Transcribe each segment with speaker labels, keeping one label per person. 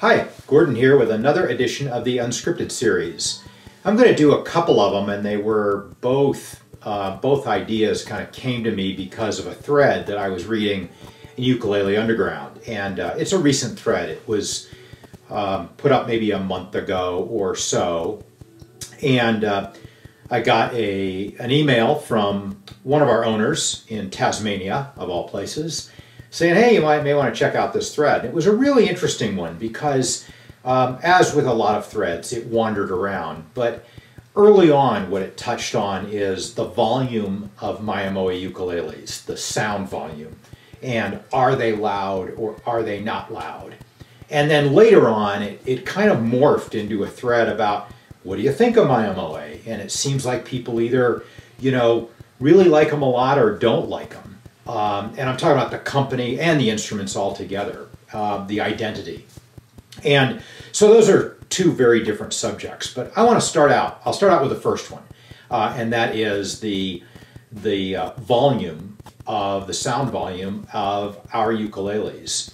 Speaker 1: Hi, Gordon here with another edition of the Unscripted Series. I'm going to do a couple of them, and they were both ideas kind of came to me because of a thread that I was reading in Ukulele Underground. And it's a recent thread. It was put up maybe a month ago or so. And I got an email from one of our owners in Tasmania, of all places, saying, hey, you may want to check out this thread. It was a really interesting one because, as with a lot of threads, it wandered around. But early on, what it touched on is the volume of Mayamoe ukuleles, the sound volume, and are they loud or are they not loud? And then later on, it kind of morphed into a thread about, what do you think of Mayamoe? And it seems like people either, really like them a lot or don't like them. And I'm talking about the company and the instruments altogether, the identity. And so those are two very different subjects. But I want to start out. I'll start out with the first one, and that is the volume of the sound volume of our ukuleles.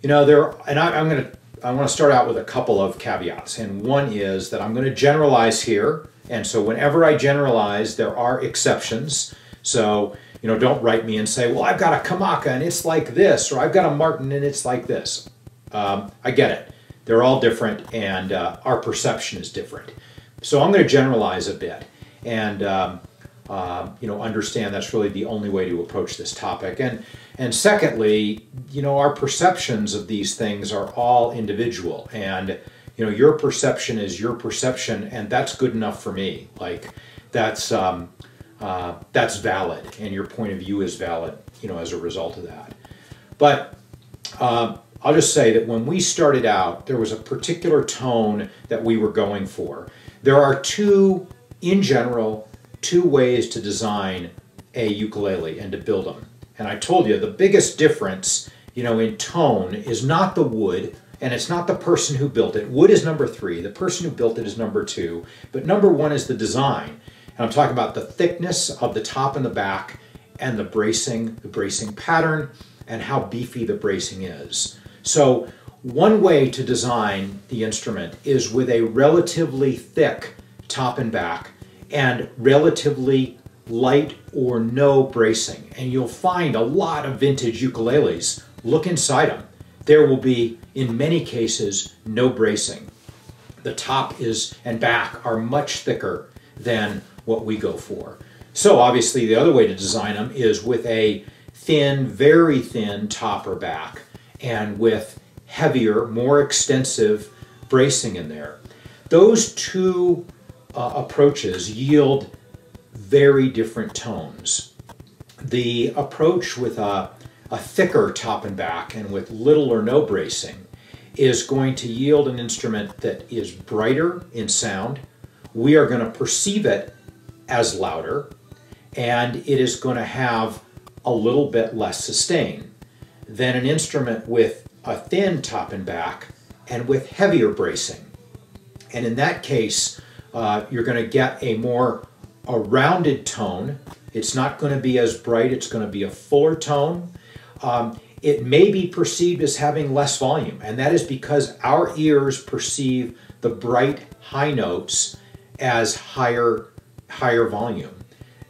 Speaker 1: I want to start out with a couple of caveats. And one is that I'm going to generalize here. And so whenever I generalize, there are exceptions. So don't write me and say, well, I've got a Kamaka and it's like this, or I've got a Martin and it's like this. I get it. They're all different, and our perception is different. So I'm going to generalize a bit and understand that's really the only way to approach this topic. And secondly, our perceptions of these things are all individual, and your perception is your perception, and that's good enough for me. Like that's valid, and your point of view is valid, as a result of that. But I'll just say that when we started out, there was a particular tone that we were going for. There are in general, two ways to design a ukulele and to build them. And I told you the biggest difference, in tone is not the wood, and it's not the person who built it. Wood is number 3. The person who built it is number 2. But number 1 is the design. And I'm talking about the thickness of the top and the back, and the bracing pattern, and how beefy the bracing is. So one way to design the instrument is with a relatively thick top and back and relatively light or no bracing. And you'll find a lot of vintage ukuleles. Look inside them. There will be, in many cases, no bracing. The top and back are much thicker than what we go for. So obviously the other way to design them is with a thin, very thin top or back, and with heavier, more extensive bracing in there. Those two approaches yield very different tones. The approach with a thicker top and back and with little or no bracing is going to yield an instrument that is brighter in sound. We are going to perceive it as louder, and it is going to have a little bit less sustain than an instrument with a thin top and back and with heavier bracing. And in that case, you're going to get a rounded tone. It's not going to be as bright. It's going to be a fuller tone. It may be perceived as having less volume, and that is because our ears perceive the bright high notes as higher volume,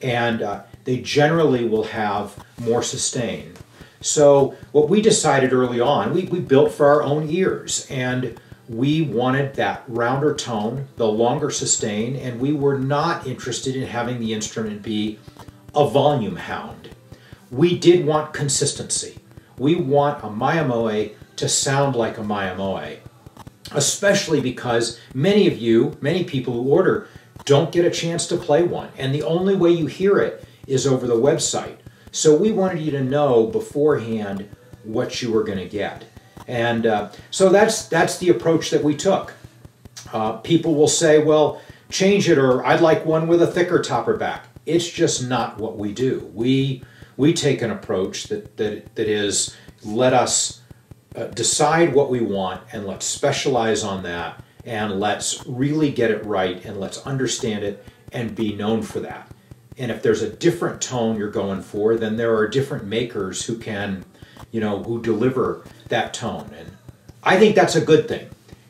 Speaker 1: and they generally will have more sustain. So what we decided early on, we built for our own ears, and we wanted that rounder tone, the longer sustain, and we were not interested in having the instrument be a volume hound. We did want consistency. We want a Mayamoe to sound like a Mayamoe, especially because many people who order don't get a chance to play one, and the only way you hear it is over the website. So we wanted you to know beforehand what you were going to get. And so that's the approach that we took. People will say, well, change it, or I'd like one with a thicker top or back. It's just not what we do. We take an approach that is, let us decide what we want, and let's specialize on that, and let's really get it right, and let's understand it and be known for that. And if there's a different tone you're going for, then there are different makers who can, who deliver that tone. And I think that's a good thing.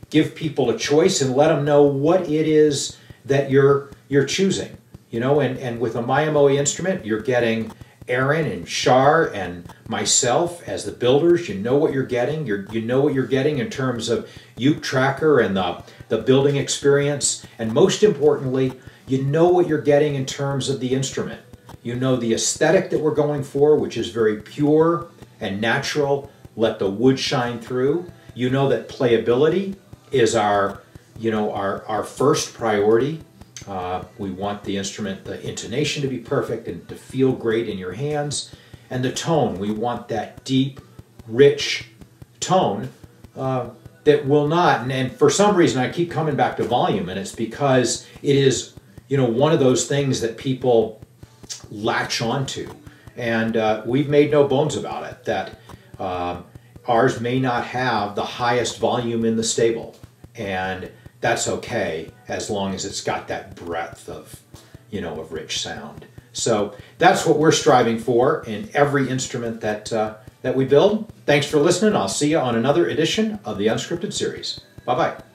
Speaker 1: Give people a choice and let them know what it is that you're choosing. You know, and with a MyMOE instrument, you're getting Aaron and Shar and myself as the builders. You know what you're getting. You know what you're getting in terms of uke tracker and the building experience. And most importantly, you know what you're getting in terms of the instrument. You know the aesthetic that we're going for, which is very pure and natural. Let the wood shine through. You know that playability is our first priority. We want the instrument, the intonation to be perfect and to feel great in your hands. And the tone, we want that deep, rich tone that will not, and for some reason I keep coming back to volume, and it's because it is, one of those things that people latch onto. And we've made no bones about it, that ours may not have the highest volume in the stable. And that's okay as long as it's got that breadth of, of rich sound. So that's what we're striving for in every instrument that we build. Thanks for listening. I'll see you on another edition of the Unscripted Series. Bye-bye.